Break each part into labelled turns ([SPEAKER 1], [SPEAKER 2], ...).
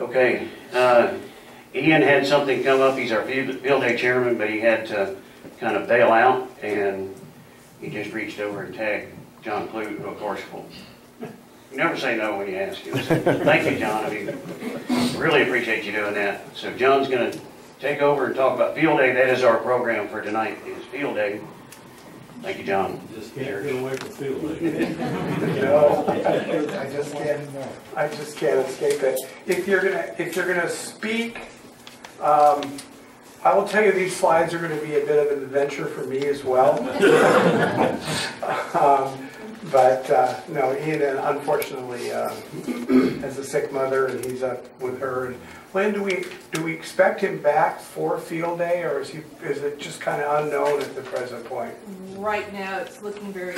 [SPEAKER 1] Okay, Ian had something come up. He's our field day chairman, but he had to kind of bail out, and he just reached over and tagged John Kludt, who of course will never say no when you ask him. So thank you, John. I mean, really appreciate you doing that. So John's going to take over and talk about field day. That is our program for tonight, is field day. Thank you, John.
[SPEAKER 2] Just can't get away from field day.
[SPEAKER 3] No, I just can't escape it. If you're gonna speak, I will tell you these slides are going to be a bit of an adventure for me as well. No, Ian unfortunately has a sick mother, and he's up with her. And when do we expect him back for field day, or is it just kind of unknown at the present point?
[SPEAKER 4] Right now, it's looking very,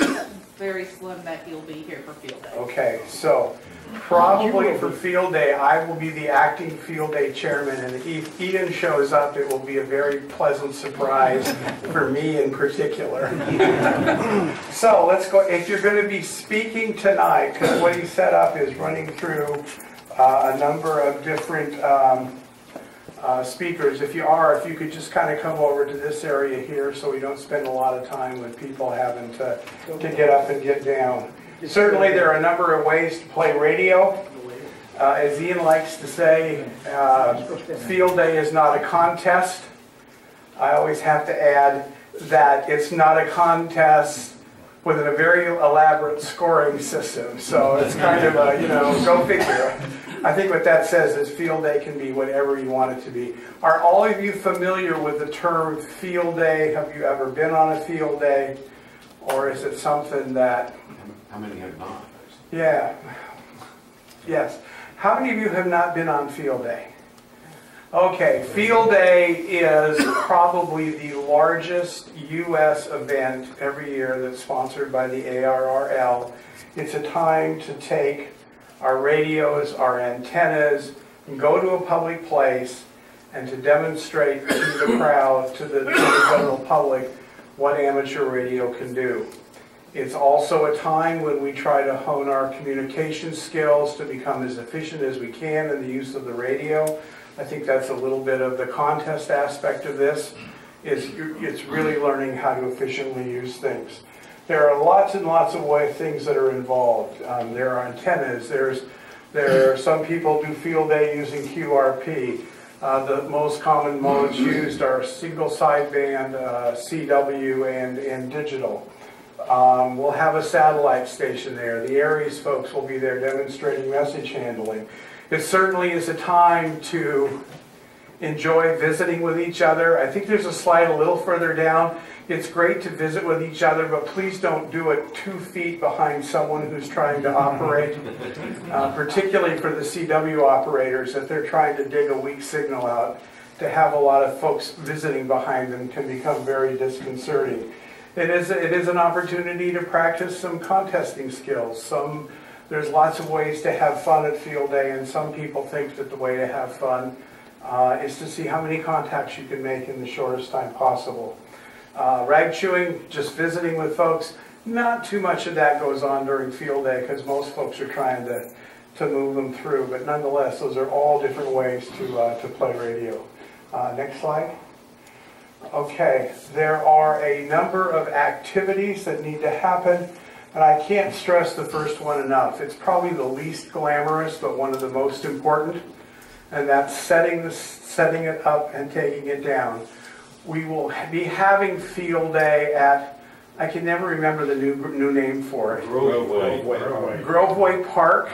[SPEAKER 4] very slim that he'll be here for field day.
[SPEAKER 3] Okay, so probably for field day, I will be the acting field day chairman, and if Ian shows up, it will be a very pleasant surprise for me in particular. So let's go. If you're going to be speaking tonight, because what he set up is running through a number of different speakers. If you could just kind of come over to this area here so we don't spend a lot of time with people having to get up and get down. Certainly there are a number of ways to play radio. As Ian likes to say, field day is not a contest. I always have to add that it's not a contest with a very elaborate scoring system. So it's kind of a, go figure. I think what that says is field day can be whatever you want it to be. Are all of you familiar with the term field day? Have you ever been on a field day? Or is it something that...
[SPEAKER 2] How many have not?
[SPEAKER 3] Yeah. Yes. How many of you have not been on field day? Okay, field day is probably the largest U.S. event every year that's sponsored by the ARRL. It's a time to take our radios, our antennas, and go to a public place and to demonstrate to the crowd, to the general public, what amateur radio can do. It's also a time when we try to hone our communication skills to become as efficient as we can in the use of the radio. I think that's a little bit of the contest aspect of this. It's really learning how to efficiently use things. There are lots and lots of things that are involved. There are antennas. There are some people do field day using QRP. The most common modes used are single sideband, CW, and digital. We'll have a satellite station there. The Aries folks will be there demonstrating message handling. It certainly is a time to enjoy visiting with each other. I think there's a slide a little further down. It's great to visit with each other, but please don't do it 2 feet behind someone who's trying to operate, particularly for the CW operators, if they're trying to dig a weak signal out. To have a lot of folks visiting behind them can become very disconcerting. It is an opportunity to practice some contesting skills. There's lots of ways to have fun at field day, and some people think that the way to have fun is to see how many contacts you can make in the shortest time possible. Rag chewing, just visiting with folks, not too much of that goes on during field day because most folks are trying to move them through, but nonetheless, those are all different ways to play radio. Next slide. Okay, there are a number of activities that need to happen, and I can't stress the first one enough. It's probably the least glamorous, but one of the most important, and that's setting it up and taking it down. We will be having field day at, I can never remember the new name for it. Groveway Park.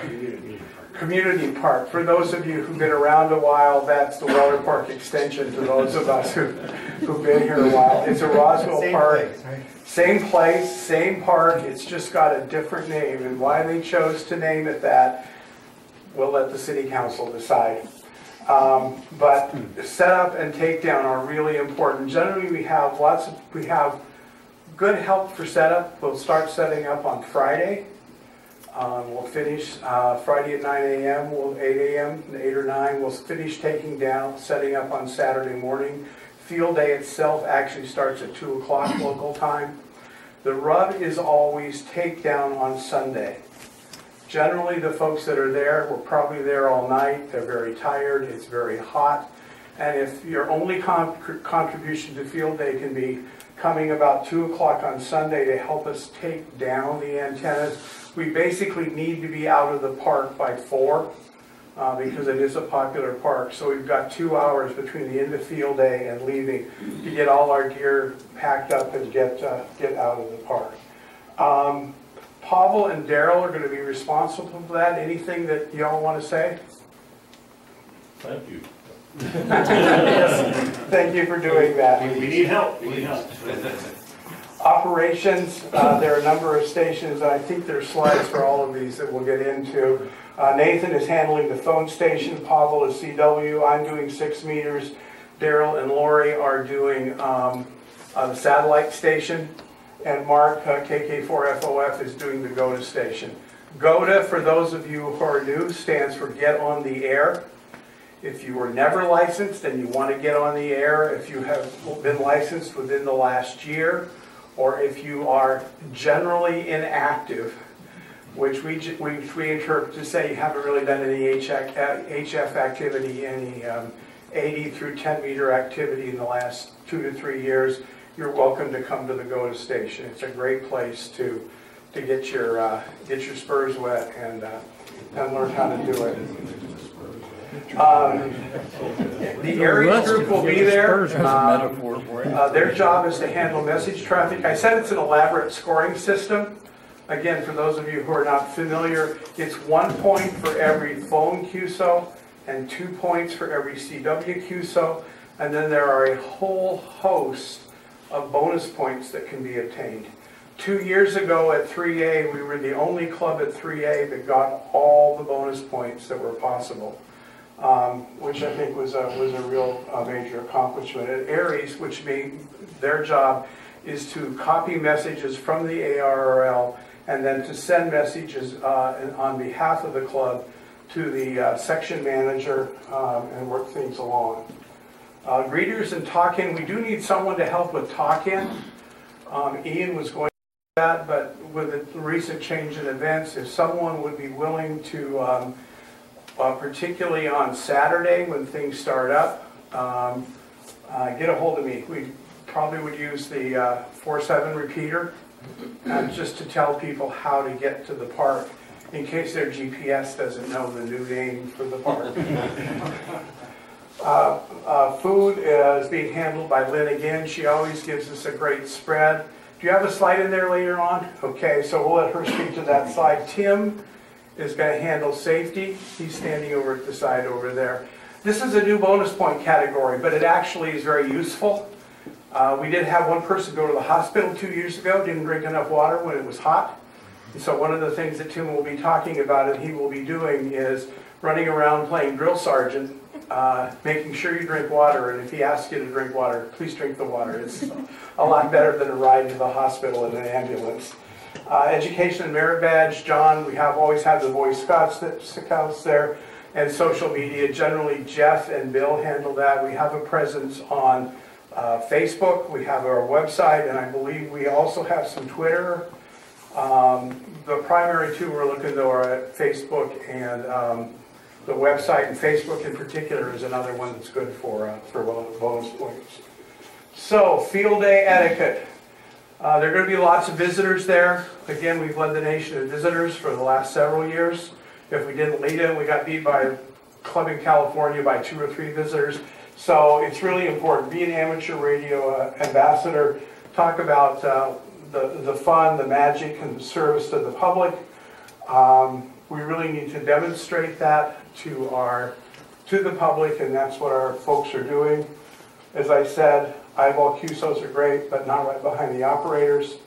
[SPEAKER 3] Community Park. For those of you who've been around a while, that's the Water Park extension to those of us who've been here a while. It's a Roswell Park. Place, right? Same place, same park, it's just got a different name, and why they chose to name it that, we'll let the City Council decide. But setup and takedown are really important. Generally we have good help for setup. We'll start setting up on Friday. We'll finish Friday at 9 a.m., 8 a.m., 8 or 9. We'll finish taking down, setting up on Saturday morning. Field day itself actually starts at 2 o'clock local time. The rub is always takedown on Sunday. Generally, the folks that are there were probably there all night. They're very tired. It's very hot. And if your only contribution to field day can be coming about 2 o'clock on Sunday to help us take down the antennas, we basically need to be out of the park by 4 because it is a popular park. So we've got 2 hours between the end of field day and leaving to get all our gear packed up and get out of the park. Pavel and Daryl are going to be responsible for that. Anything that y'all want to say?
[SPEAKER 2] Thank you.
[SPEAKER 3] Yes. Thank you for doing that.
[SPEAKER 1] We need help. We need help.
[SPEAKER 3] Operations, there are a number of stations. I think there's slides for all of these that we'll get into. Nathan is handling the phone station. Pavel is CW. I'm doing 6 meters. Daryl and Lori are doing the satellite station. And Mark, KK4FOF, is doing the GOTA station. GOTA, for those of you who are new, stands for Get on the Air. If you were never licensed and you want to get on the air, if you have been licensed within the last year, or if you are generally inactive, which we interpret to say you haven't really done any HF activity, any 80 through 10 meter activity in the last 2 to 3 years, you're welcome to come to the GOTA station. It's a great place to get your spurs wet and learn how to do it. The Aries group will be there. Their job is to handle message traffic. I said it's an elaborate scoring system. Again, for those of you who are not familiar, it's 1 point for every phone QSO and 2 points for every CW QSO. And then there are a whole host of bonus points that can be obtained. 2 years ago at 3A, we were the only club at 3A that got all the bonus points that were possible. Which I think was a real major accomplishment. At Aries, which means their job is to copy messages from the ARRL and then to send messages on behalf of the club to the section manager and work things along. Greeters and talk-in, we do need someone to help with talk-in. Ian was going to do that, but with the recent change in events, if someone would be willing to particularly on Saturday when things start up, get a hold of me. We probably would use the 4-7 repeater just to tell people how to get to the park in case their GPS doesn't know the new name for the park. Food is being handled by Lynn again. She always gives us a great spread. Do you have a slide in there later on? Okay, so we'll let her speak to that slide. Tim is going to handle safety. He's standing over at the side over there. This is a new bonus point category, but it actually is very useful. We did have one person go to the hospital 2 years ago, didn't drink enough water when it was hot. And so one of the things that Tim will be talking about and he will be doing is running around playing drill sergeant, making sure you drink water, and if he asks you to drink water, please drink the water. It's a lot better than a ride to the hospital in an ambulance. Education and merit badge, John, we have always had the Boy Scouts there, and social media. Generally, Jeff and Bill handle that. We have a presence on Facebook, we have our website, and I believe we also have some Twitter. The primary two we're looking though are at Facebook and the website, and Facebook in particular is another one that's good for bonus points. So, field day etiquette. There are going to be lots of visitors there. Again, we've led the nation in visitors for the last several years. If we didn't lead them, we got beat by a club in California by 2 or 3 visitors. So it's really important. Be an amateur radio ambassador. Talk about the fun, the magic, and the service to the public. We really need to demonstrate that to the public, and that's what our folks are doing. As I said, eyeball QSOs are great, but not right behind the operators.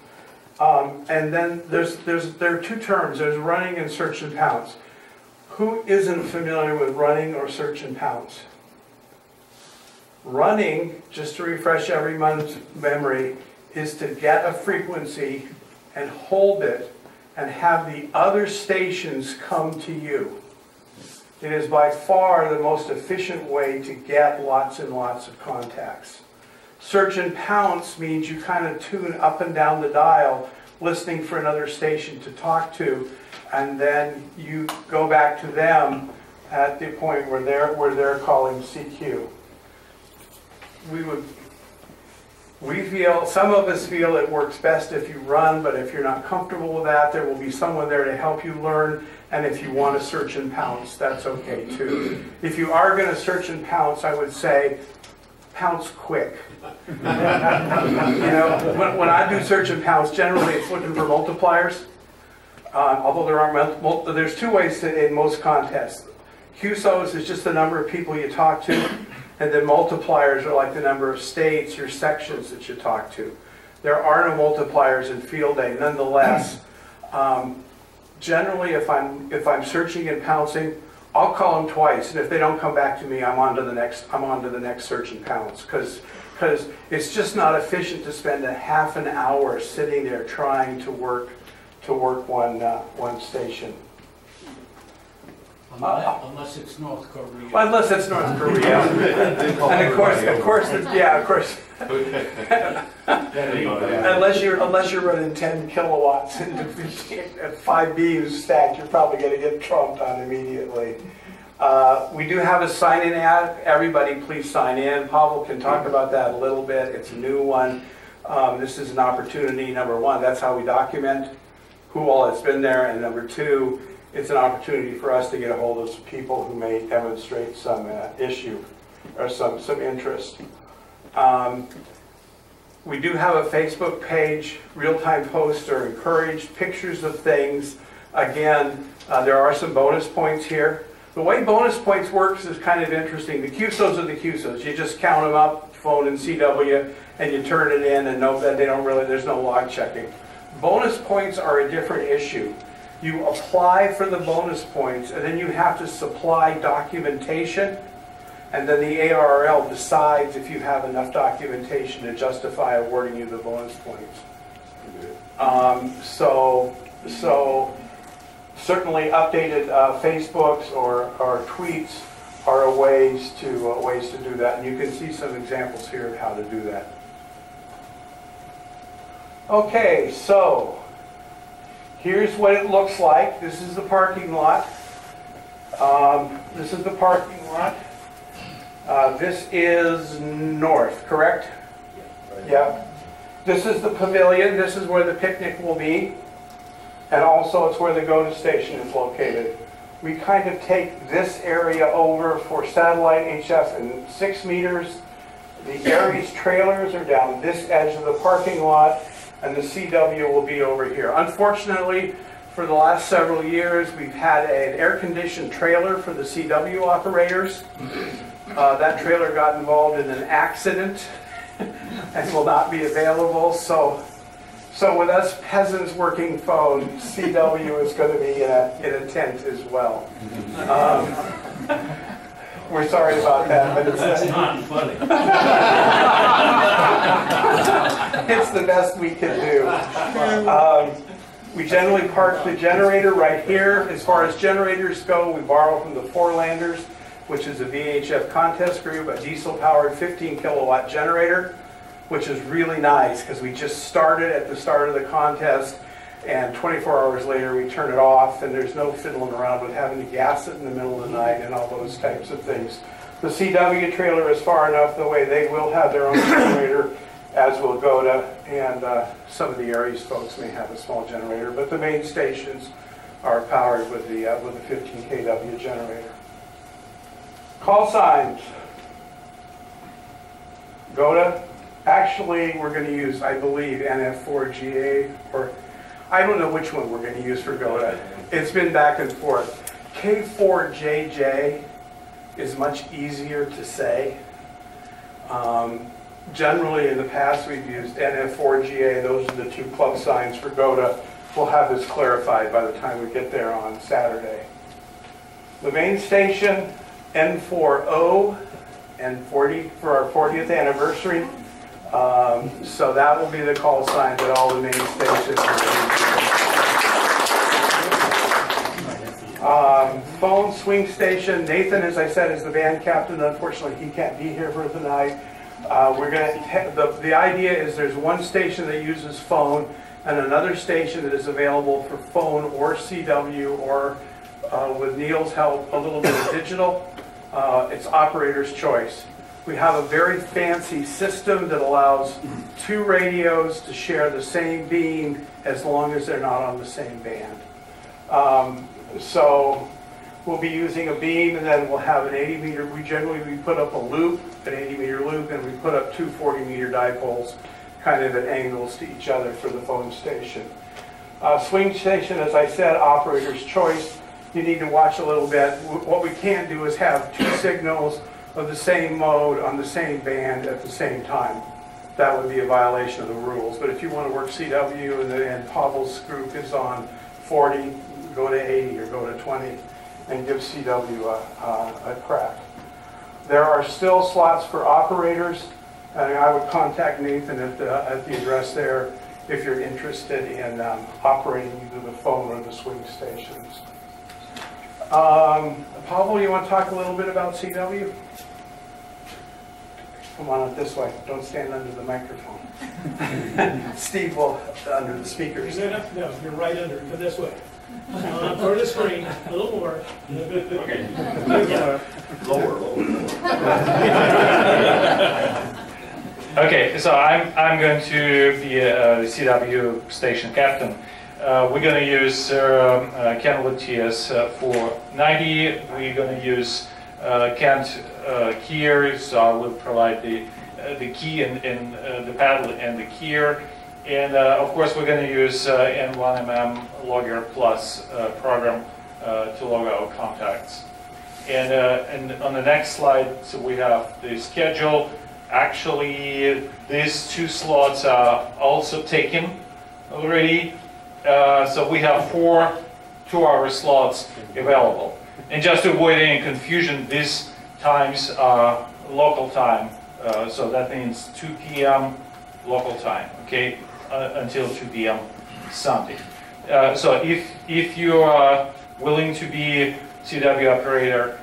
[SPEAKER 3] And then there are 2 terms. There's running and search and pounce. Who isn't familiar with running or search and pounce? Running, just to refresh everyone's memory, is to get a frequency and hold it and have the other stations come to you. It is by far the most efficient way to get lots and lots of contacts. Search and pounce means you kind of tune up and down the dial, listening for another station to talk to. and then you go back to them at the point where they're calling CQ. Some of us feel it works best if you run, but if you're not comfortable with that, there will be someone there to help you learn. And if you want to search and pounce, that's okay too. If you are going to search and pounce, I would say pounce quick. You know, when I do search and pounce, generally it's looking for multipliers. Although there's two ways in most contests. QSOs is just the number of people you talk to, and then multipliers are like the number of states or sections that you talk to. There are no multipliers in field day. Nonetheless, generally if I'm searching and pouncing, I'll call them twice, and if they don't come back to me, I'm on to the next search and pounce, because it's just not efficient to spend a half an hour sitting there trying to work one station.
[SPEAKER 5] Unless it's North Korea.
[SPEAKER 3] Well, unless it's North Korea. And of course, unless you're running 10 kilowatts into 5 beams stacked, you're probably going to get trumped on immediately. We do have a sign-in ad. Everybody please sign in. Pavel can talk about that a little bit. It's a new one. This is an opportunity, number one, that's how we document who all has been there, and number two, it's an opportunity for us to get a hold of some people who may demonstrate some issue or some interest. We do have a Facebook page. Real-time posts are encouraged, pictures of things. Again, there are some bonus points here. The way bonus points works is kind of interesting. The QSOs are the QSOs. You just count them up, phone and CW, and you turn it in and know that there's no log checking. Bonus points are a different issue. You apply for the bonus points, and then you have to supply documentation, and then the ARRL decides if you have enough documentation to justify awarding you the bonus points. So certainly updated Facebooks or tweets are ways to do that, and you can see some examples here of how to do that. Okay, so here's what it looks like. This is the parking lot. This is the parking lot. This is north, correct? Yeah. This is the pavilion. This is where the picnic will be. And also it's where the GOTA station is located. We kind of take this area over for satellite HF in 6 meters. The Aries trailers are down this edge of the parking lot, and the CW will be over here. Unfortunately, for the last several years, we've had an air-conditioned trailer for the CW operators. That trailer got involved in an accident and will not be available. So with us peasants working phone, CW is going to be in a tent as well. We're sorry about that, but
[SPEAKER 2] That's not funny.
[SPEAKER 3] it's the best we can do. We generally park the generator right here. As far as generators go, we borrow from the Forelanders, which is a VHF contest group, a diesel-powered 15 kilowatt generator, which is really nice because we just started at the start of the contest, and 24 hours later we turn it off, and there's no fiddling around with having to gas it in the middle of the night and all those types of things. The CW trailer is far enough the way they will have their own generator, as will GOTA, and some of the Aries folks may have a small generator, but the main stations are powered with the 15 kW generator. Call signs. GOTA. Actually, we're going to use, I believe, NF4GA, or I don't know which one we're going to use for GOTA. It's been back and forth. K4JJ is much easier to say. Generally, in the past, we've used NF4GA. Those are the two club signs for GOTA. We'll have this clarified by the time we get there on Saturday. The main station, N4O, N40 for our 40th anniversary. So that will be the call sign that all the main stations are. Phone swing station. Nathan, as I said, is the band captain. Unfortunately, he can't be here for tonight. The idea is there's one station that uses phone, and another station that is available for phone or CW or with Neil's help, a little bit of digital. It's operator's choice. We have a very fancy system that allows 2 radios to share the same beam as long as they're not on the same band. So we'll be using a beam, and then we'll have an 80 meter, we put up a loop, an 80 meter loop, and we put up 2 40 meter dipoles kind of at angles to each other for the phone station. Swing station, as I said, operator's choice. You need to watch a little bit. What we can't do is have 2 signals of the same mode on the same band at the same time. That would be a violation of the rules. But if you want to work CW and Pavel's group is on 40, go to 80 or go to 20 and give CW a crack. There are still slots for operators, and I would contact Nathan at the address there if you're interested in operating either the phone or the swing stations. Pavel, you want to talk a little bit about CW? Come on up this way. Don't stand under the microphone. Steve will, under the speakers.
[SPEAKER 6] No, you're right under. Come this way. For the screen, a little more.
[SPEAKER 2] Okay.
[SPEAKER 6] Lower.
[SPEAKER 7] Okay, so I'm going to be the CW station captain. We're going to use Kludt TS490. We're going to use Kent keyer, so I will provide the key and the paddle and the keyer. And of course, we're going to use N1MM Logger Plus program to log our contacts. And on the next slide, so we have the schedule. Actually, these 2 slots are also taken already. So we have 4 2-hour slots available. And just to avoid any confusion, these times are local time. So that means 2 p.m. local time, okay, until 2 p.m. Sunday. So if you are willing to be CW operator,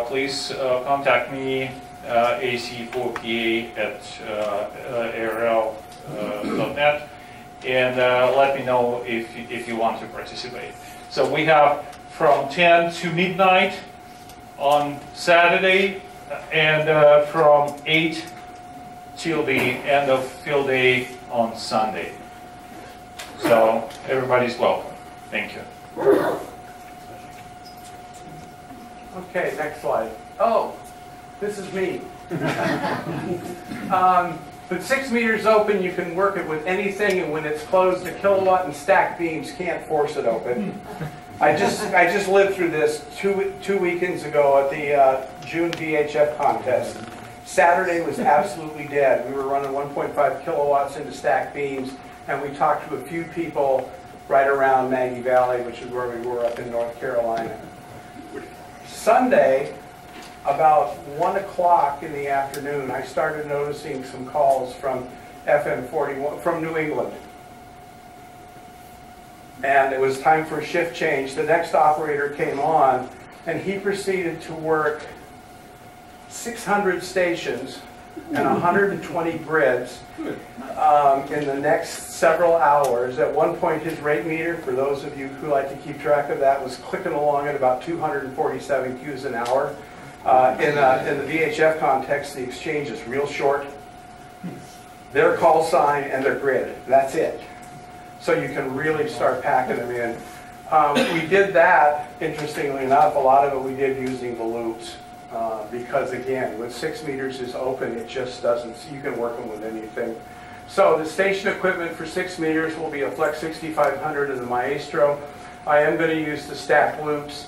[SPEAKER 7] please contact me, ac4pa@arl.net, and let me know if you want to participate. So we have from 10 to midnight on Saturday, and from 8 till the end of field day on Sunday. So everybody's welcome. Thank you.
[SPEAKER 3] Okay, next slide. Oh, this is me. With 6 meters open, you can work it with anything, and when it's closed, the kilowatt and stacked beams can't force it open. I just lived through this two weekends ago at the June VHF contest. Saturday was absolutely dead. We were running 1.5 kilowatts into stacked beams, and we talked to a few people right around Maggie Valley, which is where we were up in North Carolina. Sunday, about 1 o'clock in the afternoon, I started noticing some calls from FM 41 from New England. And it was time for a shift change. The next operator came on, and he proceeded to work 600 stations and 120 grids in the next several hours. At one point, his rate meter, for those of you who like to keep track of that, was clicking along at about 247 Qs an hour. In the VHF context, the exchange is real short. Their call sign and their grid, that's it. So you can really start packing them in. We did that, interestingly enough, a lot of it we did using the loops. Because again, when 6 meters is open, it just doesn't, you can work them with anything. So the station equipment for 6 meters will be a Flex 6500 and the Maestro. I am going to use the stacked loops.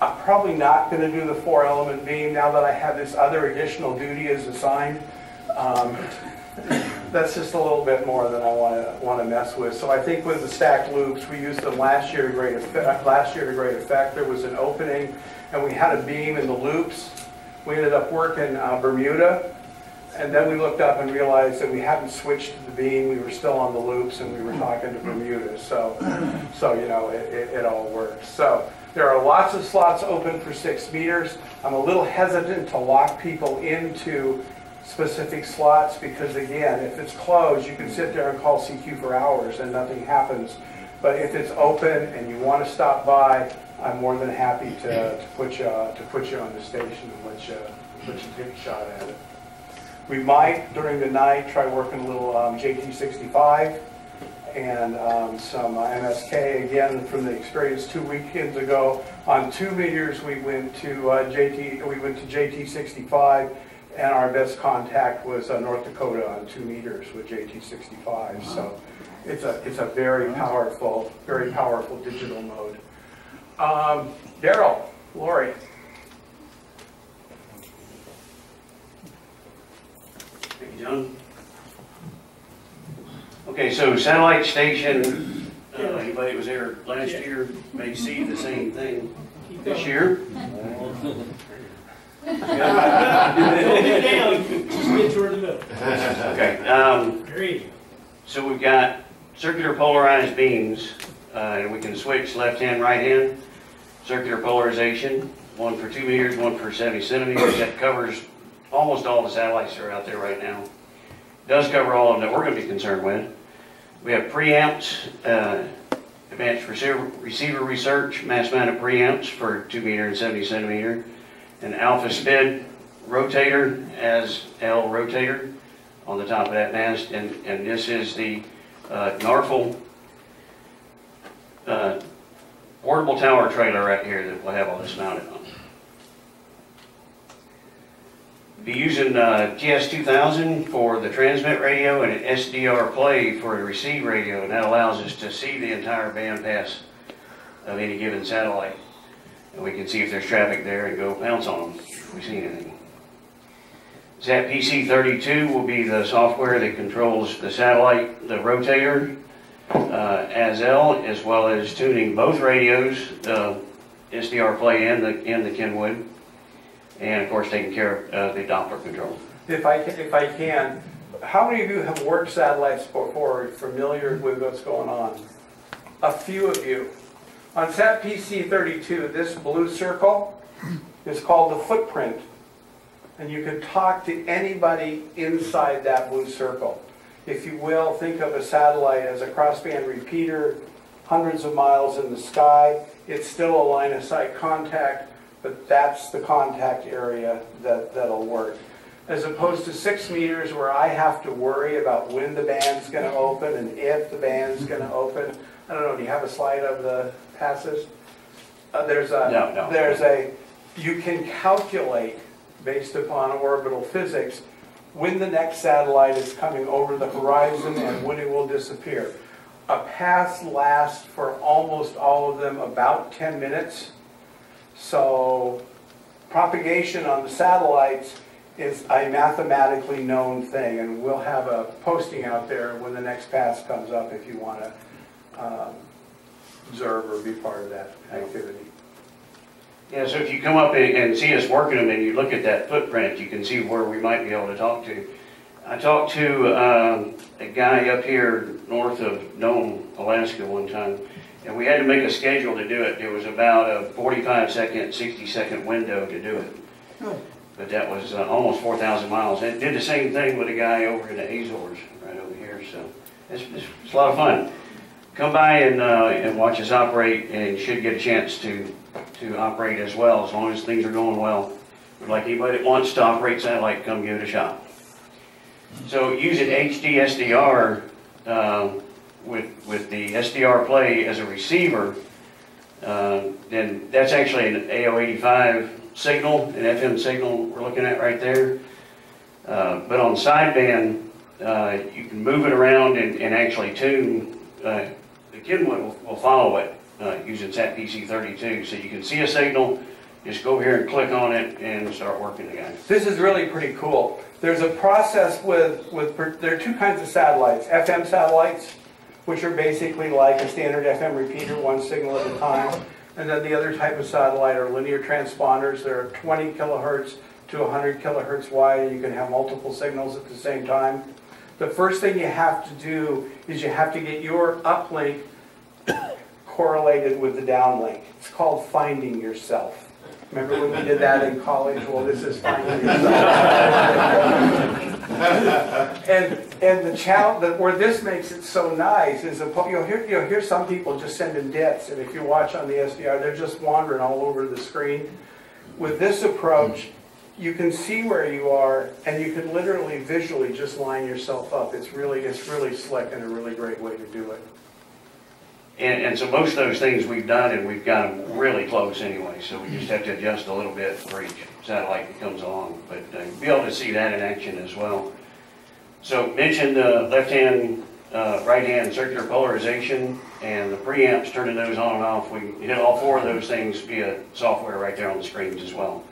[SPEAKER 3] I'm probably not going to do the 4-element beam now that I have this other additional duty as assigned. That's just a little bit more than I want to mess with. So I think with the stacked loops, we used them last year to great effect. There was an opening, and we had a beam in the loops. We ended up working Bermuda, and then we looked up and realized that we hadn't switched to the beam. We were still on the loops, and we were talking to Bermuda. So you know, it all works. So there are lots of slots open for 6 meters. I'm a little hesitant to lock people into specific slots, because again, if it's closed, you can sit there and call CQ for hours and nothing happens. But if it's open and you want to stop by, I'm more than happy to put you on the station and let you take a shot at it. We might, during the night, try working a little JT65 and some MSK. Again, from the experience 2 weekends ago, on 2 meters we went to JT65, and our best contact was North Dakota on 2 meters with JT65. So it's a very powerful digital mode. Daryl, Lori.
[SPEAKER 1] Thank you, John. Okay, so satellite station, anybody that was there last year may see the same thing this year.
[SPEAKER 6] Don't get down, just get toward the middle.
[SPEAKER 1] Okay,
[SPEAKER 6] Great.
[SPEAKER 1] so we've got circular polarized beams, and we can switch left hand, right hand. Circular polarization, one for 2 meters, one for 70 centimeters. That covers almost all the satellites that are out there right now. Does cover all of them that we're going to be concerned with. We have preamps, advanced receiver research, mass-mounted preamps for 2 meter and 70 centimeter. An alpha SPID rotator as L rotator on the top of that mast, and this is the Narfel portable tower trailer right here that will have all this mounted on. Be using TS2000 for the transmit radio and an SDR play for the receive radio, and that allows us to see the entire bandpass of any given satellite. And we can see if there's traffic there and go pounce on them if we see anything. ZAP-PC32 will be the software that controls the satellite, the rotator, as well as tuning both radios, the SDR play and the Kenwood, and of course taking care of the Doppler control.
[SPEAKER 3] If I can, how many of you have worked satellites before, familiar with what's going on? A few of you. On ZAP-PC32, this blue circle is called the footprint, and you can talk to anybody inside that blue circle. If you will, think of a satellite as a crossband repeater, hundreds of miles in the sky. It's still a line of sight contact, but that's the contact area that'll work. As opposed to 6 meters where I have to worry about when the band's going to open and if the band's going to open. I don't know, do you have a slide of the passes? You can calculate based upon orbital physics when the next satellite is coming over the horizon and when it will disappear. A pass lasts for almost all of them about 10 minutes. So propagation on the satellites is a mathematically known thing, and we'll have a posting out there when the next pass comes up if you want to observe or be part of that activity.
[SPEAKER 1] Yeah, so if you come up and see us working them and you look at that footprint, you can see where we might be able to talk to. I talked to a guy up here north of Nome, Alaska one time, and we had to make a schedule to do it. There was about a 45-second, 60-second window to do it. But that was almost 4,000 miles. And it did the same thing with a guy over in the Azores, right over here. So it's a lot of fun. Come by and watch us operate, and you should get a chance to operate as well, as long as things are going well. We'd like anybody that wants to operate satellite, come give it a shot. So using HD SDR with the SDR play as a receiver, then that's actually an AO85 signal, an FM signal we're looking at right there. But on sideband, you can move it around and actually tune. The Kenwood will follow it using ZAP-PC32. So you can see a signal, just go over here and click on it and start working the guy.
[SPEAKER 3] This is really pretty cool. There's a process there are two kinds of satellites. FM satellites, which are basically like a standard FM repeater, one signal at a time. And then the other type of satellite are linear transponders. They're 20 kilohertz to 100 kilohertz wide. You can have multiple signals at the same time. The first thing you have to do is you have to get your uplink correlated with the downlink. It's called finding yourself. Remember when we did that in college? Well, this is finally. And the challenge, where this makes it so nice is you'll hear some people just sending dits, and if you watch on the SDR, they're just wandering all over the screen. With this approach, you can see where you are, and you can literally visually just line yourself up. It's really slick and a really great way to do it.
[SPEAKER 1] And so most of those things we've done, and we've got them really close anyway, so we just have to adjust a little bit for each satellite that comes along. But you'll be able to see that in action as well. So mentioned the left-hand, right-hand circular polarization, and the preamps, turning those on and off. We hit all four of those things via software right there on the screens as well.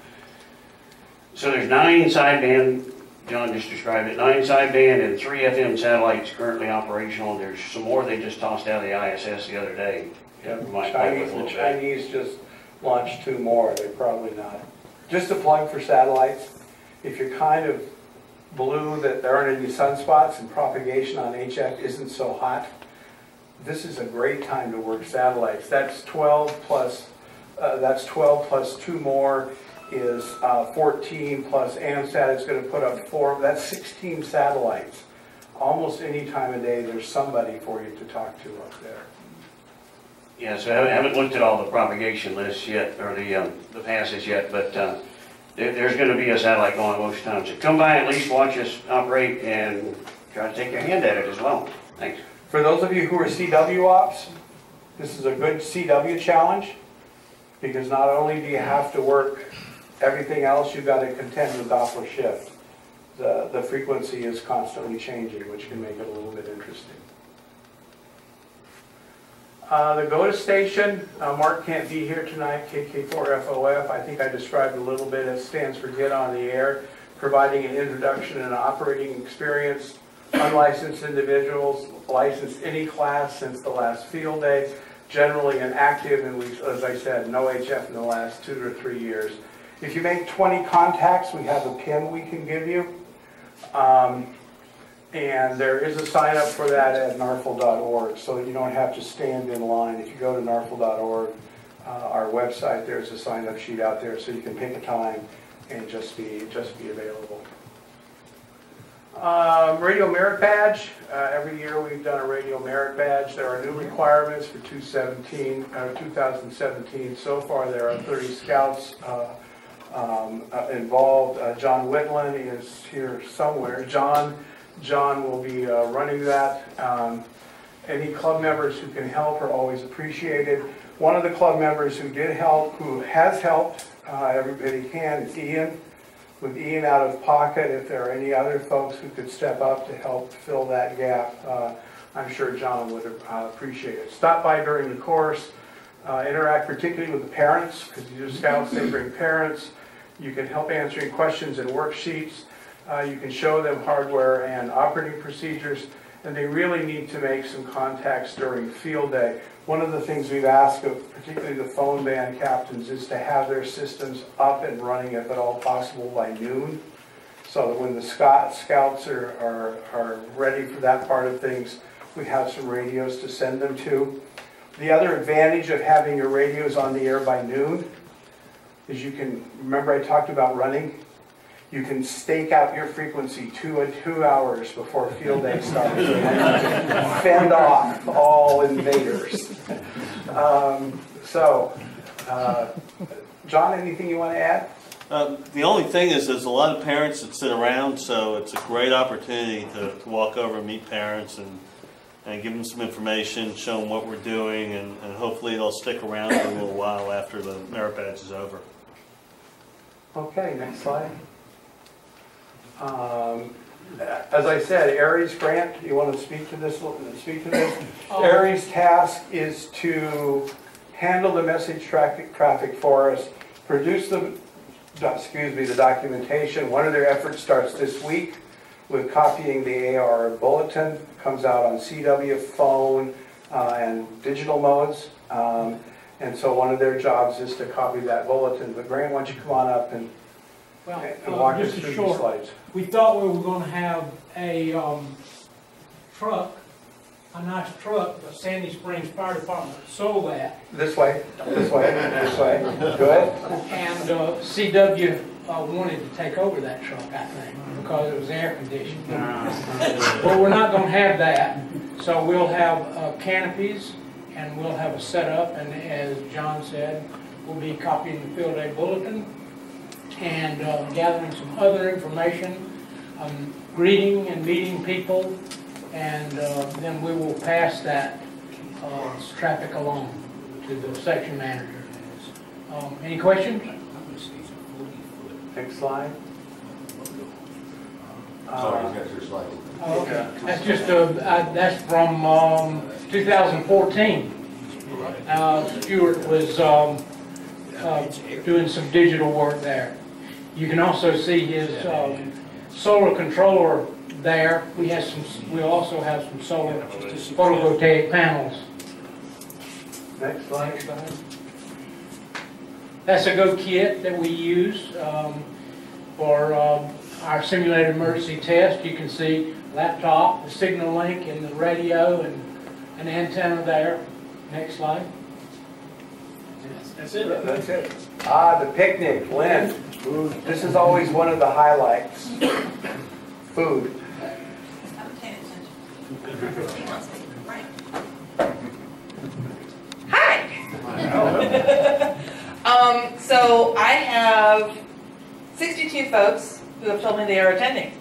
[SPEAKER 1] So there's 9 sideband, John just described it, 9 sideband and 3 FM satellites currently operational. There's some more they just tossed out of the ISS the other day. Yeah,
[SPEAKER 3] The Chinese just launched 2 more. They're probably not. Just a plug for satellites. If you're kind of blue that there aren't any sunspots and propagation on HF isn't so hot, this is a great time to work satellites. That's 12 plus 2 more is 14 plus AMSAT is going to put up 4. That's 16 satellites. Almost any time of day, there's somebody for you to talk to up there.
[SPEAKER 1] Yeah, so I haven't looked at all the propagation lists yet, or the passes yet, but there's going to be a satellite going most times. So come by, at least watch us operate, and try to take your hand at it as well. Thanks.
[SPEAKER 3] For those of you who are CW ops, this is a good CW challenge, because not only do you have to work everything else, you've got to contend with Doppler shift. The frequency is constantly changing, which can make it a little bit interesting. The GOTA station, Mark can't be here tonight, KK4FOF. I think I described a little bit. It stands for Get on the Air, providing an introduction and operating experience. Unlicensed individuals, licensed any class since the last field day, generally inactive, and we, as I said, no HF in the last 2 to 3 years. If you make 20 contacts, we have a pin we can give you. And there is a sign up for that at narfl.org, so that you don't have to stand in line. If you go to narfl.org, our website, there's a sign up sheet out there, so you can pick a time and just be available. Radio merit badge. Every year we've done a radio merit badge. There are new requirements for 2017. So far there are 30 scouts involved. John Whitland is here somewhere. John will be running that. Any club members who can help are always appreciated. One of the club members who has helped, everybody can, is Ian. With Ian out of pocket, if there are any other folks who could step up to help fill that gap, I'm sure John would appreciate it. Stop by during the course, interact particularly with the parents, because these are scouts, they bring parents. You can help answering questions and worksheets. You can show them hardware and operating procedures, and they really need to make some contacts during field day. One of the things we've asked of particularly the phone band captains is to have their systems up and running, if at all possible, by noon, so that when the scouts are ready for that part of things, we have some radios to send them to. The other advantage of having your radios on the air by noon is you can, remember I talked about running? You can stake out your frequency 2 hours before field day starts, and you can fend off all invaders. John, anything you want to add?
[SPEAKER 8] The only thing is there's a lot of parents that sit around, so it's a great opportunity to walk over and meet parents and give them some information, show them what we're doing, and hopefully they'll stick around for a little while after the merit badge is over.
[SPEAKER 3] Okay, next slide. As I said, Aries Grant, you want to speak to this? Aries' task is to handle the message traffic for us, produce the documentation. One of their efforts starts this week with copying the AR bulletin. It comes out on CW, phone, and digital modes. And so one of their jobs is to copy that bulletin. But Grant, why don't you come on up and walk us through these slides.
[SPEAKER 5] We thought we were going to have a truck a nice truck, but Sandy Springs Fire Department sold that.
[SPEAKER 3] This way, this way, this way. Good.
[SPEAKER 5] And CW wanted to take over that truck, I think, because it was air conditioned. But we're not going to have that. So we'll have canopies, and we'll have a setup, and as John said, we'll be copying the field day bulletin and gathering some other information, greeting and meeting people, and then we will pass that traffic along to the section manager. Any questions?
[SPEAKER 3] Next slide.
[SPEAKER 2] Sorry, you got your slide.
[SPEAKER 5] Okay. That's just that's from 2014. Stuart was doing some digital work there. You can also see his solar controller there. We also have some solar photovoltaic panels.
[SPEAKER 3] Next slide.
[SPEAKER 5] That's a Go kit that we use for our simulated emergency test. You can see laptop, the signal link, and the radio, and an antenna there. Next slide.
[SPEAKER 6] That's it.
[SPEAKER 3] That's it. The picnic, Lynn. This is always one of the highlights. Food.
[SPEAKER 9] Hi. So I have 62 folks who have told me they are attending.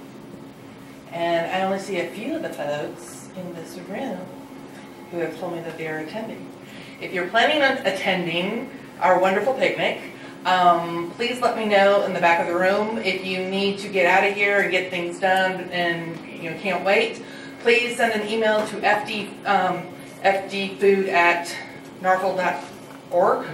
[SPEAKER 9] And I only see a few of the folks in this room who have told me that they are attending. If you're planning on attending our wonderful picnic, please let me know in the back of the room. If you need to get out of here and get things done and can't wait, please send an email to fdfood@narfel.org.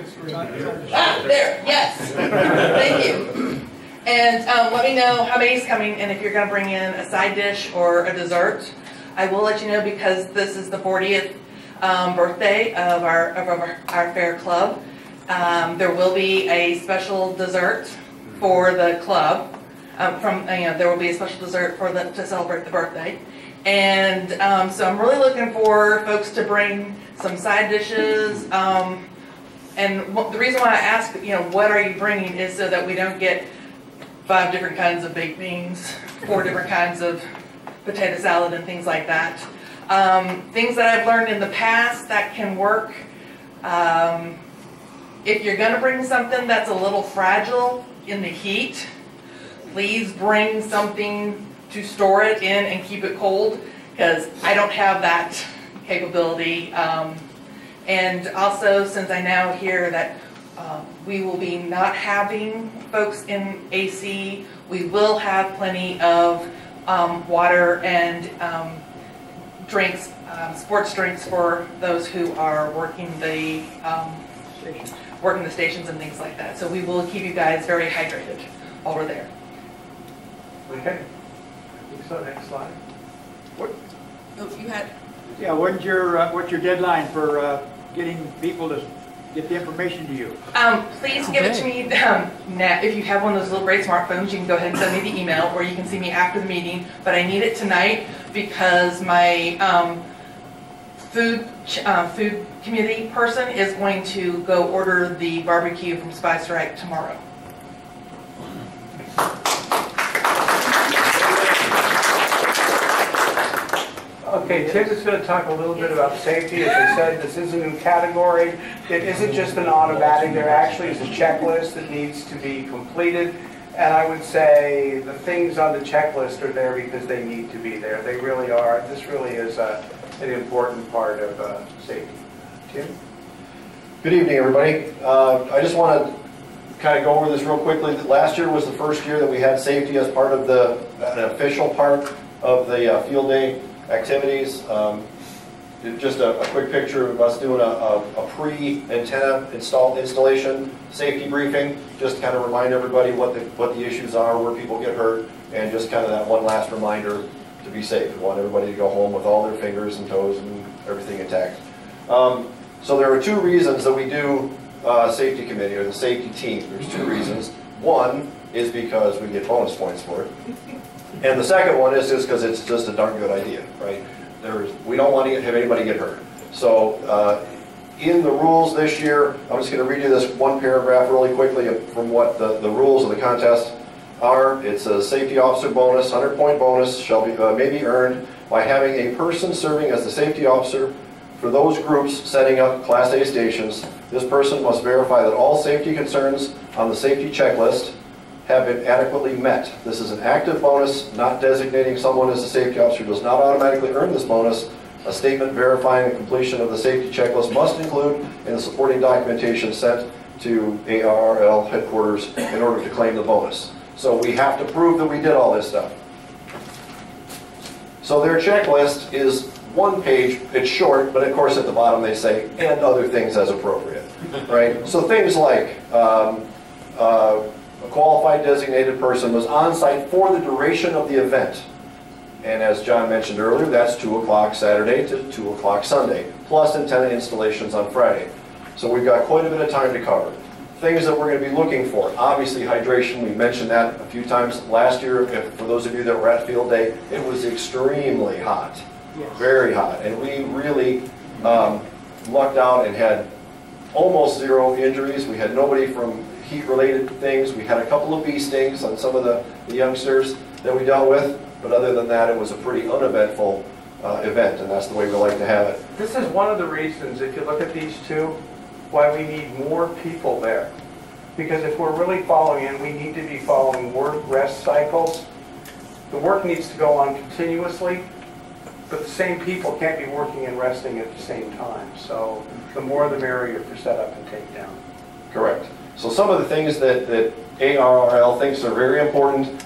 [SPEAKER 9] There, yes. Thank you. And let me know how many's coming, and if you're going to bring in a side dish or a dessert. I will let you know because this is the 40th birthday of our fair club. There will be a special dessert for the club. There will be a special dessert to celebrate the birthday. And so I'm really looking for folks to bring some side dishes. And the reason why I ask, what are you bringing is so that we don't get 5 different kinds of baked beans, 4 different kinds of potato salad and things like that. Things that I've learned in the past that can work. If you're going to bring something that's a little fragile in the heat, please bring something to store it in and keep it cold, because I don't have that capability. And also, since I now hear that we will be not having folks in AC, we will have plenty of water and drinks, sports drinks for those who are working the stations and things like that. So we will keep you guys very hydrated while we're there.
[SPEAKER 3] Okay. So next slide.
[SPEAKER 9] Oh, you had.
[SPEAKER 10] Yeah, what's your deadline for getting people to get the information to you?
[SPEAKER 9] Please give it to me now. If you have one of those little great smartphones, you can go ahead and send me the email, or you can see me after the meeting. But I need it tonight because my food committee person is going to go order the barbecue from Spice Right tomorrow.
[SPEAKER 3] Okay, Tim is going to talk a little bit about safety. As I said, this is a new category. It isn't just an automatic. There actually is a checklist that needs to be completed. And I would say the things on the checklist are there because they need to be there. They really are. This really is an important part of safety. Tim?
[SPEAKER 11] Good evening, everybody. I just want to kind of go over this real quickly. Last year was the first year that we had safety as part of an official part of the field day activities. Just a quick picture of us doing a pre-antenna installation safety briefing, just to kind of remind everybody what the issues are, where people get hurt, and just kind of that one last reminder to be safe. We want everybody to go home with all their fingers and toes and everything intact. So there are 2 reasons that we do safety committee or the safety team. There's 2 reasons. One is because we get bonus points for it. And the second one is just because it's just a darn good idea, right? we don't want to have anybody get hurt. So in the rules this year, I'm just going to read you this one paragraph really quickly from what the rules of the contest are. It's a safety officer bonus, 100-point bonus may be earned by having a person serving as the safety officer for those groups setting up Class A stations. This person must verify that all safety concerns on the safety checklist have been adequately met. This is an active bonus, not designating someone as a safety officer does not automatically earn this bonus. A statement verifying the completion of the safety checklist must include in the supporting documentation sent to ARRL headquarters in order to claim the bonus. So we have to prove that we did all this stuff. So their checklist is one page. It's short, but of course at the bottom they say, and other things as appropriate, right? So things like a qualified designated person was on site for the duration of the event. And as John mentioned earlier, that's 2 o'clock Saturday to 2 o'clock Sunday, plus antenna installations on Friday. So we've got quite a bit of time to cover. Things that we're going to be looking for. Obviously hydration, we mentioned that a few times last year. For those of you that were at field day, it was extremely hot, very hot. And we really lucked out and had almost 0 injuries. We had nobody from heat-related things. We had a couple of bee stings on some of the youngsters that we dealt with. But other than that, it was a pretty uneventful event, and that's the way we like to have it.
[SPEAKER 3] This is one of the reasons, if you look at these two, why we need more people there. Because if we're really following, and we need to be following work-rest cycles, the work needs to go on continuously, but the same people can't be working and resting at the same time. So the more the merrier for setup and takedown.
[SPEAKER 11] Correct. So some of the things that ARRL thinks are very important,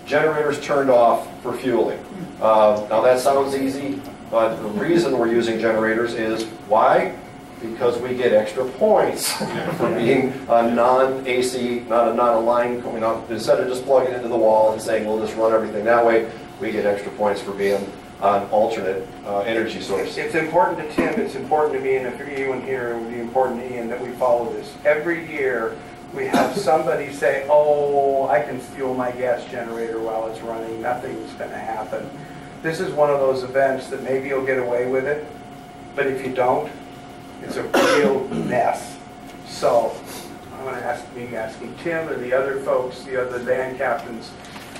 [SPEAKER 11] generators turned off for fueling. Now that sounds easy, but the reason we're using generators is why? Because we get extra points for being a non-AC, not a line coming up. Instead of just plugging into the wall and saying we'll just run everything that way, we get extra points for being an alternate energy source.
[SPEAKER 3] It's important to Tim, it's important to me, and if you're Ian here, it would be important to Ian that we follow this. Every year we have somebody say, oh, I can fuel my gas generator while it's running, nothing's going to happen. This is one of those events that maybe you'll get away with it, but if you don't, it's a real mess. So I'm going to be asking Tim and the other folks, the other band captains,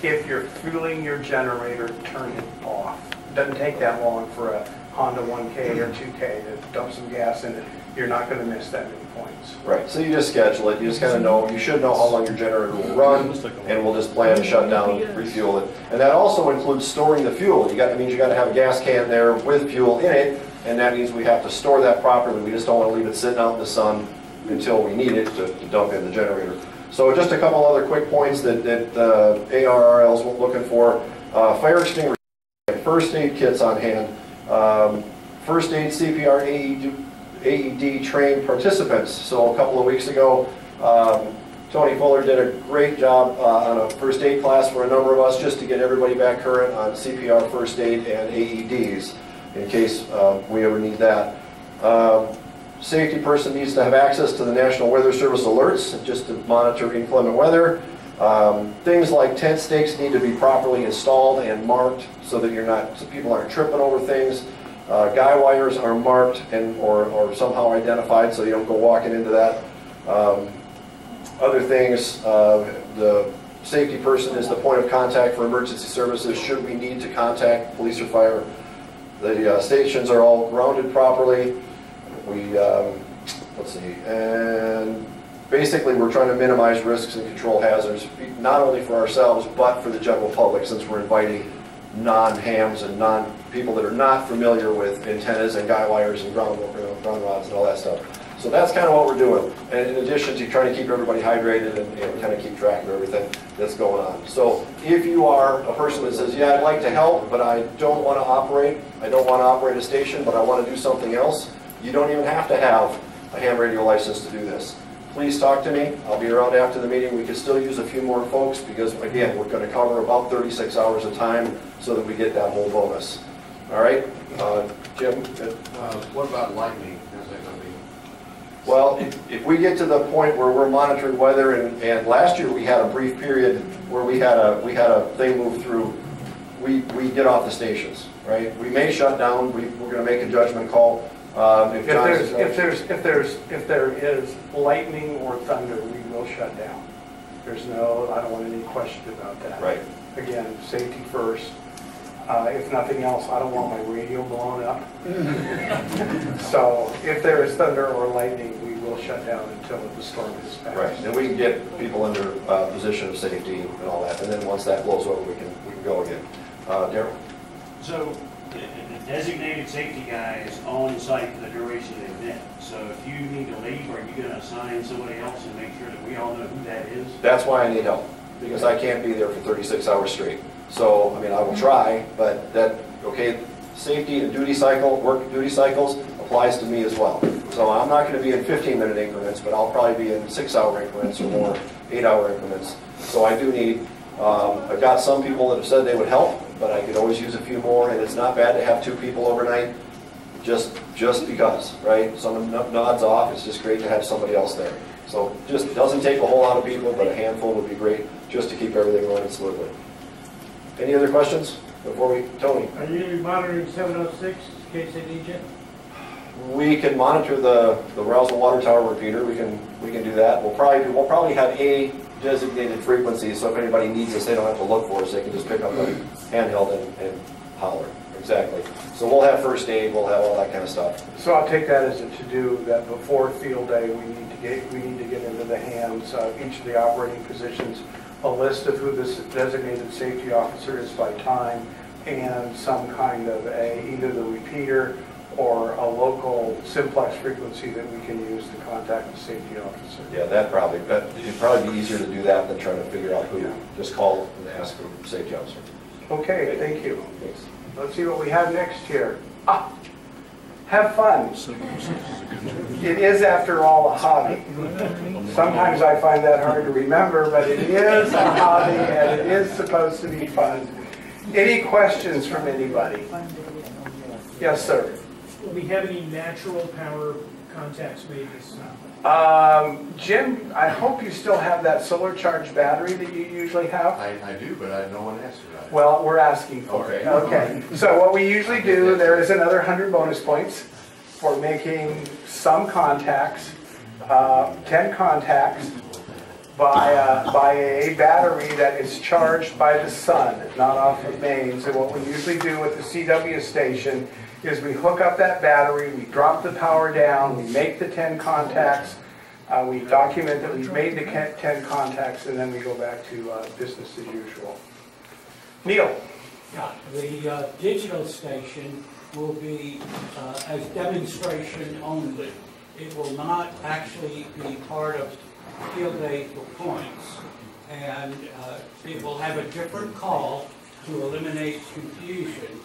[SPEAKER 3] if you're fueling your generator, turn it off. It doesn't take that long for a Honda 1K or 2K to dump some gas in it. You're not going to miss that many points.
[SPEAKER 11] Right, so you just schedule it. You just kind of know, you should know how long your generator will run, and we'll just plan to shut down, refuel it. And that also includes storing the fuel. It means you got to have a gas can there with fuel in it, and that means we have to store that properly. We just don't want to leave it sitting out in the sun until we need it to dump in the generator. So just a couple other quick points that ARRL's looking for. Fire extinguisher, first aid kits on hand, first aid CPR AED trained participants. So a couple of weeks ago, Tony Fuller did a great job on a first aid class for a number of us just to get everybody back current on CPR, first aid, and AEDs in case we ever need that. Safety person needs to have access to the National Weather Service alerts just to monitor inclement weather. Things like tent stakes need to be properly installed and marked so that so people aren't tripping over things. Guy wires are marked or somehow identified so you don't go walking into that. Other things, the safety person is the point of contact for emergency services should we need to contact police or fire. The stations are all grounded properly. Let's see, and basically we're trying to minimize risks and control hazards, not only for ourselves, but for the general public, since we're inviting non-hams and people that are not familiar with antennas and guy wires and ground rods and all that stuff. So that's kind of what we're doing. And in addition to trying to keep everybody hydrated and kind of keep track of everything that's going on. So if you are a person that says, yeah, I'd like to help, but I don't want to operate a station, but I want to do something else, you don't even have to have a ham radio license to do this. Please talk to me. I'll be around after the meeting. We could still use a few more folks because, again, we're going to cover about 36 hours of time so that we get that whole bonus. All right? Jim?
[SPEAKER 12] What about lightning? How's that going to be?
[SPEAKER 11] Well, if we get to the point where we're monitoring weather, and last year we had a brief period where we had a thing move through we get off the stations, right? We may shut down, we're gonna make a judgment call.
[SPEAKER 3] If there is lightning or thunder, we will shut down. There's no, I don't want any question about that.
[SPEAKER 11] Right.
[SPEAKER 3] Again, safety first. If nothing else, I don't want my radio blown up. So if there is thunder or lightning, we will shut down until the storm is passed.
[SPEAKER 11] Right, and we can get people under position of safety and all that, and then once that blows over, we can go again. Darryl?
[SPEAKER 1] So the designated safety guy is on site for the duration of the event. So if you need to leave, are you going to assign somebody else and make sure that we all know who that is?
[SPEAKER 11] That's why I need help, because I can't be there for 36 hours straight. So, I mean, I will try, but that, okay, safety and duty cycle, work duty cycles applies to me as well. So I'm not going to be in 15-minute increments, but I'll probably be in 6-hour increments or more, 8-hour increments. So I do need, I've got some people that have said they would help, but I could always use a few more, and it's not bad to have 2 people overnight, just because, right? Someone nods off, it's just great to have somebody else there. So just doesn't take a whole lot of people, but a handful would be great just to keep everything running smoothly. Any other questions before we, Tony?
[SPEAKER 6] Are you going to be monitoring 706 in case they need you?
[SPEAKER 11] We can monitor the Rousel water tower repeater. We can do that. We'll probably have a designated frequency, so if anybody needs us, they don't have to look for us. They can just pick up a handheld and holler. Exactly. So we'll have first aid. We'll have all that kind of stuff.
[SPEAKER 3] So I'll take that as a to-do that before field day we need to get into the hands of each of the operating positions a list of who this designated safety officer is by time and some kind of either the repeater or a local simplex frequency that we can use to contact the safety officer.
[SPEAKER 11] Yeah, it'd probably be easier to do that than trying to figure out who. Yeah. Just call and ask for the safety officer. Okay, thank you. Thanks. Let's see what we have next here. Have fun. It is, after all, a hobby. Sometimes I find that hard to remember, but it is a hobby and it is supposed to be fun. Any questions from anybody? Yes, sir.
[SPEAKER 6] Will we have any natural power contacts made this time?
[SPEAKER 3] Jim, I hope you still have that solar charged battery that you usually have.
[SPEAKER 12] I do, but no one asked about it.
[SPEAKER 3] Well, we're asking for it. Okay. So what we usually do, there is another 100 bonus points for making some contacts, 10 contacts, by a battery that is charged by the sun, not off of mains. And what we usually do at the CW station is we hook up that battery, we drop the power down, we make the 10 contacts, we document that we've made the 10 contacts, and then we go back to business as usual. Neil.
[SPEAKER 13] Yeah, the digital station will be as demonstration only. It will not actually be part of field day for points, and it will have a different call to eliminate confusion,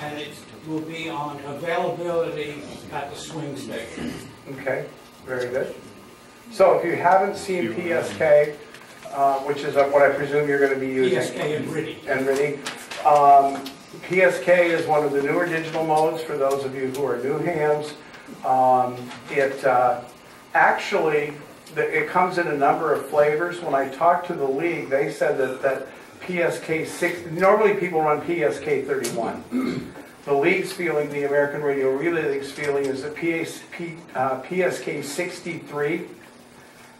[SPEAKER 13] and it will be on availability at the swing station.
[SPEAKER 3] Okay, very good. So if you haven't seen PSK, which is what I presume you're going to be using.
[SPEAKER 13] PSK and RIDI.
[SPEAKER 3] And RIDI. PSK is one of the newer digital modes for those of you who are new hams. It comes in a number of flavors. When I talked to the league, they said that PSK 6, normally people run PSK 31. The league's feeling, the American Radio Relay League's feeling, is that PSK 63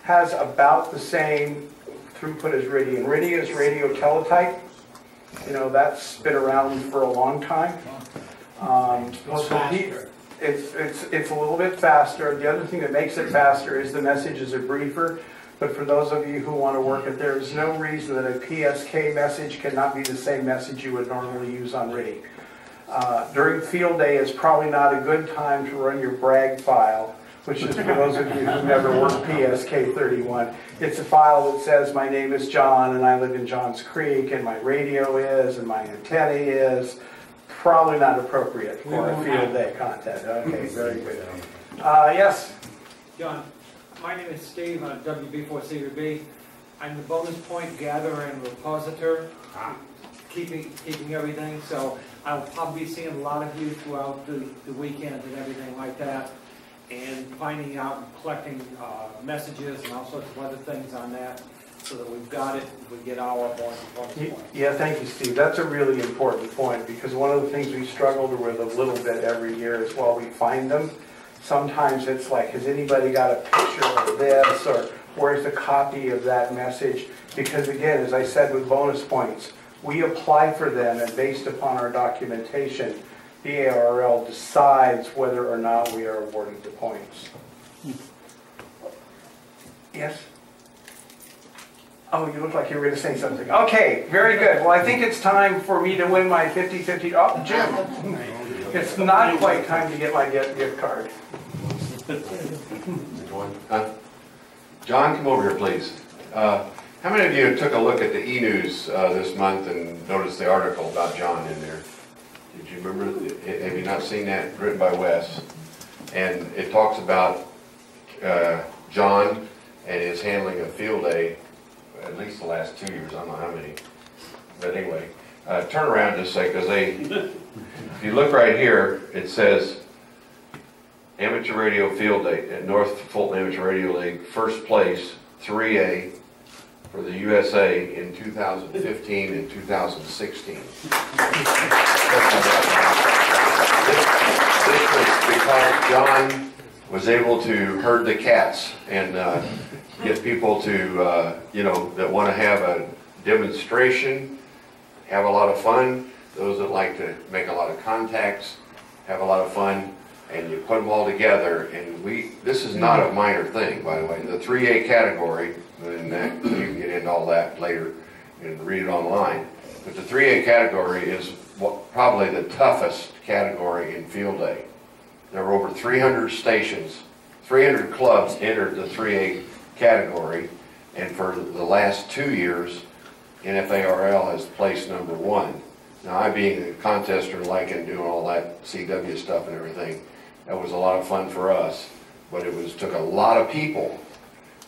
[SPEAKER 3] has about the same throughput as RIDI. And RIDI is radio teletype. You know, that's been around for a long time. It's a little bit faster. The other thing that makes it faster is the messages are briefer. But for those of you who want to work it, there is no reason that a PSK message cannot be the same message you would normally use on RIDI. During field day is probably not a good time to run your brag file, which is for those of you who never worked PSK 31. It's a file that says my name is John and I live in Johns Creek and my radio is and my antenna is. Probably not appropriate for a field day content. Okay, very good. Yes?
[SPEAKER 10] John, my name is Steve. I'm WB4CB. I'm the bonus point gatherer and repositor, keeping everything. So I'll probably be seeing a lot of you throughout the weekend and everything like that, and finding out and collecting messages and all sorts of other things on that. so that we've got it, we get our bonus points.
[SPEAKER 3] Yeah, thank you, Steve. That's a really important point, because one of the things we struggled with a little bit every year is while we find them, sometimes it's like, has anybody got a picture of this, or where's the copy of that message? Because again, as I said with bonus points, we apply for them, and based upon our documentation, the ARL decides whether or not we are awarded the points. Yes? Oh, you look like you were going to say something. Okay, very good. Well, I think it's time for me to win my 50-50. Oh, Jim. It's not quite time to get my gift card.
[SPEAKER 12] John, come over here, please. How many of you took a look at the e-news this month and noticed the article about John in there? Did you remember? Have you not seen that? Written by Wes. And it talks about John and his handling of field day, at least the last 2 years. I don't know how many. But anyway, turn around just a second, because if you look right here, it says Amateur Radio Field Day at North Fulton Amateur Radio League, first place, 3A, for the USA in 2015 and 2016. This was because John was able to herd the cats and get people to, you know, that want to have a demonstration, have a lot of fun. Those that like to make a lot of contacts, have a lot of fun, and you put them all together. And this is not a minor thing, by the way. The 3A category, and that, you can get into all that later and read it online. But the 3A category is probably the toughest category in field day. There were over 300 stations, 300 clubs entered the 3A category, and for the last 2 years, NFARL has placed #1. Now, I being a contester liking doing all that CW stuff and everything, that was a lot of fun for us, but it took a lot of people,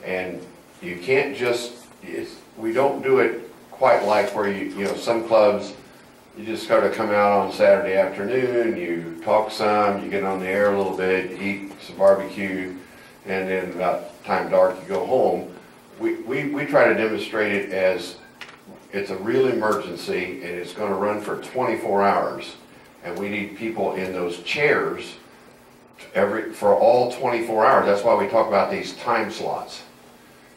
[SPEAKER 12] and you can't just, we don't do it quite like where you know, some clubs, you just sort of come out on Saturday afternoon, you talk some, you get on the air a little bit, eat some barbecue, and then about time dark you go home. We try to demonstrate it as it's a real emergency, and it's going to run for 24 hours, and we need people in those chairs for all 24 hours. That's why we talk about these time slots.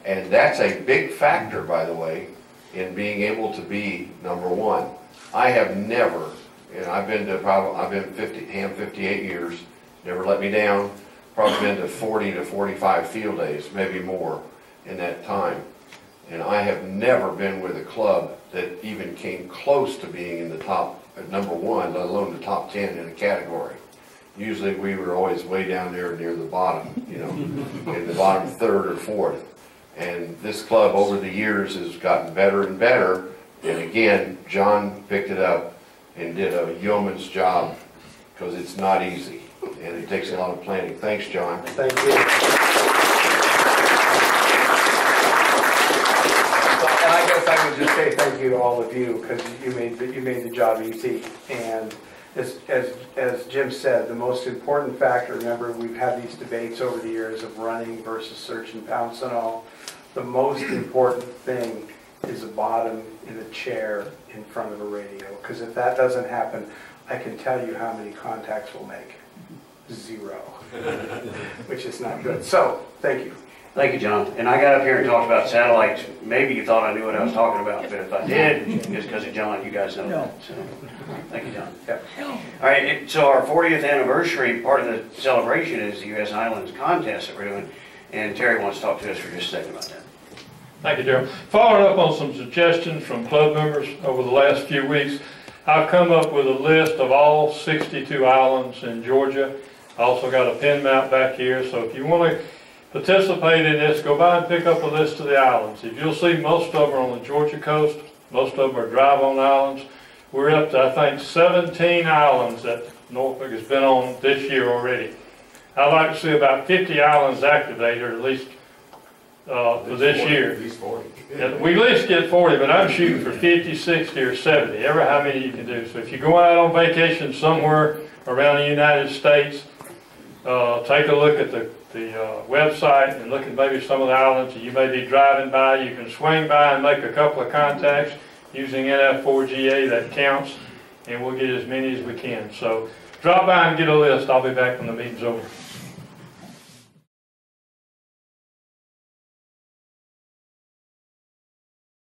[SPEAKER 12] And that's a big factor, by the way, in being able to be #1. I have never, and I've been 58 years, never let me down, probably been to 40 to 45 field days, maybe more in that time. And I have never been with a club that even came close to being in the top, #1, let alone the top 10 in a category. Usually we were always way down there near the bottom, you know, in the bottom 3rd or 4th. And this club over the years has gotten better and better. And again, John picked it up and did a yeoman's job, because it's not easy. And it takes a lot of planning. Thanks, John.
[SPEAKER 3] Thank you. And I guess I would just say thank you to all of you, because you made the job easy. And as Jim said, the most important factor, remember we've had these debates over the years of running versus search and pounce and all. The most important thing is a bottom in a chair in front of a radio, because if that doesn't happen, I can tell you how many contacts we'll make. 0. Which is not good. So, thank you.
[SPEAKER 1] Thank you, John. And I got up here and talked about satellites. Maybe you thought I knew what I was talking about, but if I did, it's because of John. You guys know that. So, thank you, John. Yep. All right, so our 40th anniversary, part of the celebration is the U.S. Islands contest that we're doing, and Terry wants to talk to us for just a second about that.
[SPEAKER 2] Thank you, Daryl. Following up on some suggestions from club members over the last few weeks, I've come up with a list of all 62 islands in Georgia. I also got a pin map back here, so if you want to participate in this, go by and pick up a list of the islands. If you'll see, most of them are on the Georgia coast, most of them are drive-on islands. We're up to, I think, 17 islands that Norfolk has been on this year already. I'd like to see about 50 islands activated, or at least for this year.
[SPEAKER 12] At least 40.
[SPEAKER 2] Yeah, we at least get 40, but I'm shooting for 50, 60, or 70, ever how many you can do. So if you're going out on vacation somewhere around the United States, take a look at the website and look at maybe some of the islands that you may be driving by. You can swing by and make a couple of contacts using NF4GA, that counts, and we'll get as many as we can. So drop by and get a list. I'll be back when the meeting's over.